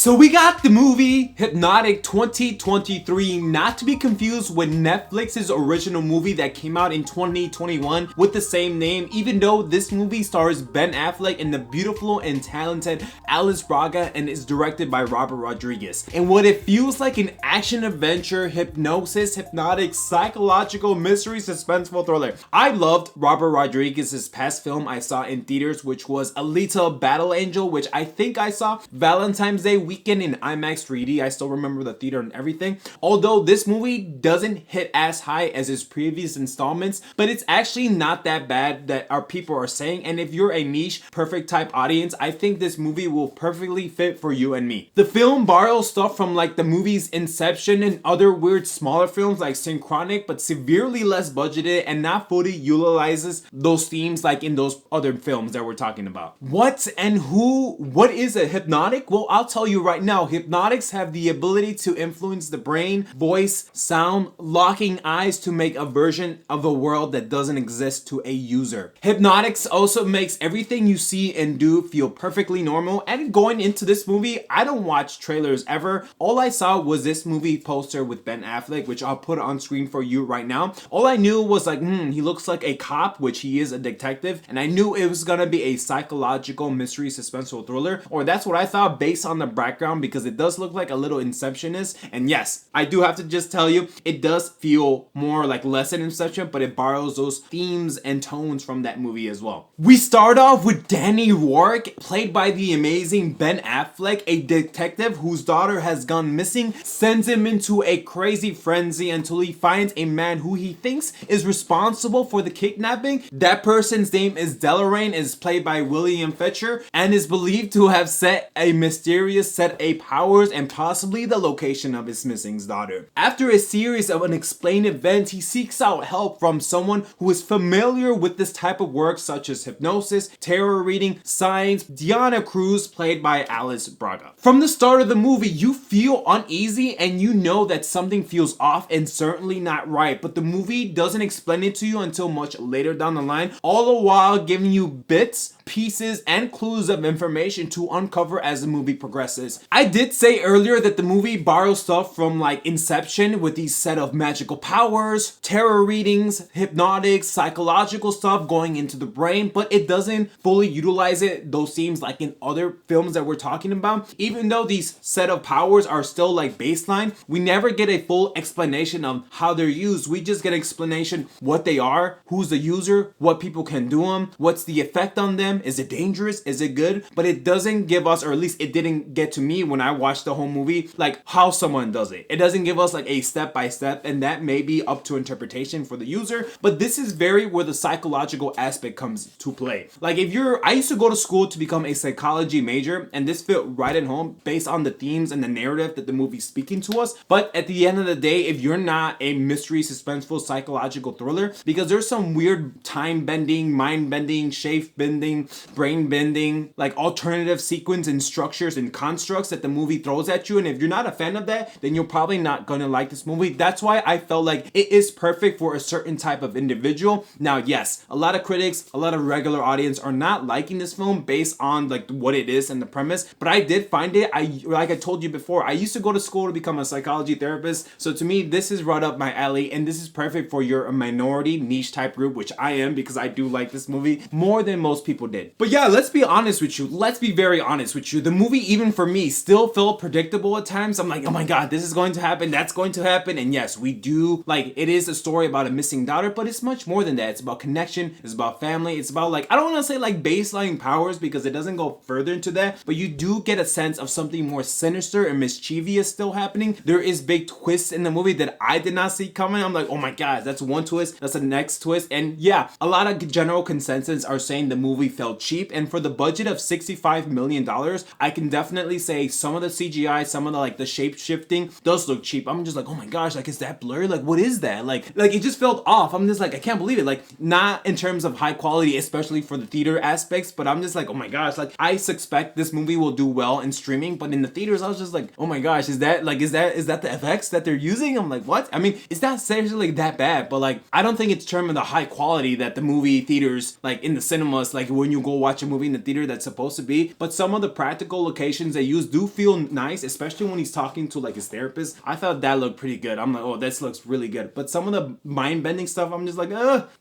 So we got the movie Hypnotic 2023, not to be confused with Netflix's original movie that came out in 2021 with the same name, even though this movie stars Ben Affleck and the beautiful and talented Alice Braga and is directed by Robert Rodriguez. And what it feels like an action-adventure, hypnosis, hypnotic, psychological, mystery, suspenseful thriller. I loved Robert Rodriguez's past film I saw in theaters, which was Alita Battle Angel, which I think I saw Valentine's Day weekend in IMAX 3D. I still remember the theater and everything. Although this movie doesn't hit as high as his previous installments, but it's actually not that bad that our people are saying. And if you're a niche, perfect type audience, I think this movie will perfectly fit for you and me. The film borrows stuff from like the movies Inception and other weird smaller films like Synchronic, but severely less budgeted and not fully utilizes those themes like in those other films that we're talking about. What is a hypnotic? Well, I'll tell you right now, hypnotics have the ability to influence the brain, voice, sound, locking eyes to make a version of a world that doesn't exist to a user. Hypnotics also makes everything you see and do feel perfectly normal. And going into this movie, I don't watch trailers ever. All I saw was this movie poster with Ben Affleck, which I'll put on screen for you right now. All I knew was like, he looks like a cop, which he is a detective. And I knew it was gonna be a psychological mystery suspenseful thriller, or that's what I thought based on the background, because it does look like a little Inceptionist. And yes, I do have to just tell you, it does feel more like less than Inception, but it borrows those themes and tones from that movie as well. We start off with Danny Rourke, played by the amazing Ben Affleck, a detective whose daughter has gone missing, sends him into a crazy frenzy until he finds a man who he thinks is responsible for the kidnapping. That person's name is Delaraine, is played by William Fichtner, and is believed to have set a mysterious set of powers and possibly the location of his missing daughter. After a series of unexplained events, he seeks out help from someone who is familiar with this type of work, such as hypnosis, tarot reading, signs, Diana Cruz, played by Alice Braga. From the start of the movie, you feel uneasy and you know that something feels off and certainly not right, but the movie doesn't explain it to you until much later down the line, all the while giving you bits, pieces, and clues of information to uncover as the movie progresses. I did say earlier that the movie borrows stuff from like Inception with these set of magical powers, tarot readings, hypnotic, psychological stuff going into the brain, but it doesn't fully utilize those themes like in other films that we're talking about. Even though these set of powers are still like baseline, we never get a full explanation of how they're used. We just get explanation what they are, who's the user, what people can do them, what's the effect on them, is it dangerous, is it good? But it doesn't give us, or at least it didn't get to me when I watched the whole movie, like how someone does it. It doesn't give us like a step by step, and that may be up to interpretation for the user, but this is very where the psychological aspect comes to play. Like I used to go to school to become a psychology major, and this felt right at home based on the themes and the narrative that the movie's speaking to us. But at the end of the day, if you're not a mystery, suspenseful, psychological thriller, because there's some weird time bending, mind bending, shape bending, brain bending, like alternative sequence and structures and constructs that the movie throws at you, and if you're not a fan of that, then you're probably not gonna like this movie. That's why I felt like it is perfect for a certain type of individual. Now, yes, a lot of critics, a lot of regular audience are not liking this film based on like what it is and the premise, but I did find it, like I told you before, I used to go to school to become a psychology therapist, so to me, this is right up my alley, and this is perfect for your minority niche type group, which I am, because I do like this movie more than most people did. But yeah, let's be honest with you. Let's be very honest with you. The movie, even for me, still felt predictable at times. I'm like, oh my god, this is going to happen, that's going to happen. And yes, we do, like, it is a story about a missing daughter, but it's much more than that. It's about connection, it's about family, it's about like, I don't want to say like baseline powers because it doesn't go further into that, but you do get a sense of something more sinister and mischievous still happening. There is big twists in the movie that I did not see coming. I'm like, oh my god, that's one twist, that's the next twist. And yeah, a lot of general consensus are saying the movie felt cheap, and for the budget of $65 million, I can definitely say some of the CGI, some of the like the shape shifting does look cheap. I'm just like, oh my gosh, like is that blurry? Like what is that? Like it just felt off. I'm just like, I can't believe it. Like not in terms of high quality, especially for the theater aspects, but I'm just like, oh my gosh, like I suspect this movie will do well in streaming, but in the theaters, I was just like, oh my gosh, is that the effects that they're using? I'm like, what? I mean, it's not seriously that bad, but like I don't think it's term of the high quality that the movie theaters like in the cinemas, like when when you go watch a movie in the theater that's supposed to be. But some of the practical locations they use do feel nice, especially when he's talking to like his therapist. I thought that looked pretty good. I'm like, oh, this looks really good. But some of the mind-bending stuff, I'm just like,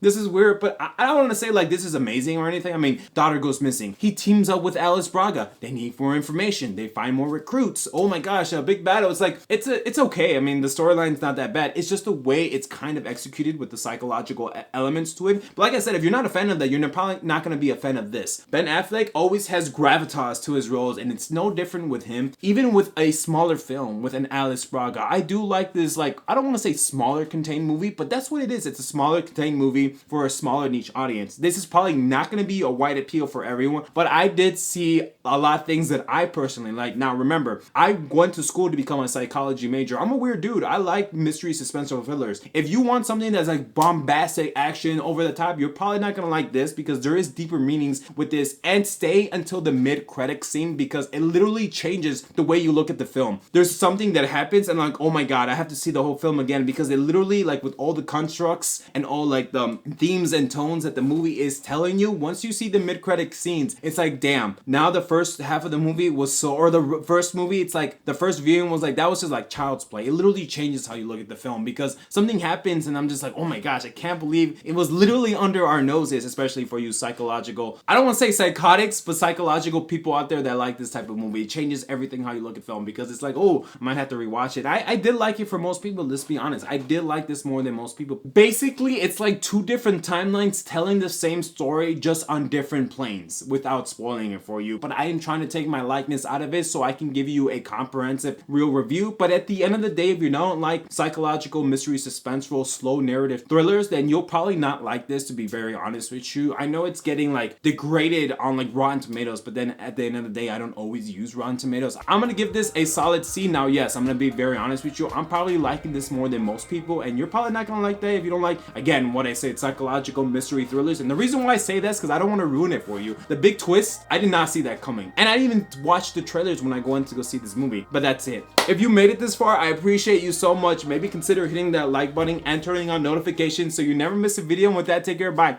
this is weird. But I don't want to say like this is amazing or anything. I mean, daughter goes missing. He teams up with Alice Braga. They need more information. They find more recruits. Oh my gosh, a big battle. It's like, it's okay. I mean, the storyline's not that bad. It's just the way it's kind of executed with the psychological elements to it. But like I said, if you're not a fan of that, you're probably not going to be a fan of this. Ben Affleck always has gravitas to his roles, and it's no different with him. Even with a smaller film, with an Alice Braga, I do like this, like, I don't want to say smaller contained movie, but that's what it is. It's a smaller contained movie for a smaller niche audience. This is probably not going to be a wide appeal for everyone, but I did see a lot of things that I personally like. Now remember, I went to school to become a psychology major. I'm a weird dude. I like mystery suspenseful thrillers. If you want something that's like bombastic action over the top, you're probably not gonna like this, because there is deeper meanings with this. And stay until the mid-credit scene, because it literally changes the way you look at the film. There's something that happens and like, oh my god, I have to see the whole film again, because it literally, like, with all the constructs and all like the themes and tones that the movie is telling you, once you see the mid-credit scenes, it's like, damn, now the first half of the movie was so, or the first movie, it's like the first viewing was like, that was just like child's play. It literally changes how you look at the film, because something happens and I'm just like, oh my gosh, I can't believe it was literally under our noses, especially for you psychological, I don't want to say psychotics, but psychological people out there that like this type of movie. It changes everything how you look at film, because it's like, oh, I might have to rewatch it. I did like it for most people, let's be honest. I did like this more than most people. Basically, it's like two different timelines telling the same story, just on different planes, without spoiling it for you. But I am trying to take my likeness out of it so I can give you a comprehensive, real review. But at the end of the day, if you don't like psychological, mystery, suspenseful, slow narrative thrillers, then you'll probably not like this, to be very honest with you. I know it's getting like degraded on like Rotten Tomatoes, but then at the end of the day, I don't always use Rotten Tomatoes. I'm gonna give this a solid C. Now, yes, I'm gonna be very honest with you. I'm probably liking this more than most people, and you're probably not gonna like that if you don't like, again, what I say, psychological mystery thrillers. And the reason why I say this, because I don't want to ruin it for you. The big twist, I did not see that coming. And I didn't even watch the trailers when I go in to go see this movie. But that's it. If you made it this far, I appreciate you so much. Maybe consider hitting that like button and turning on notifications so you never miss a video. And with that, take care, bye.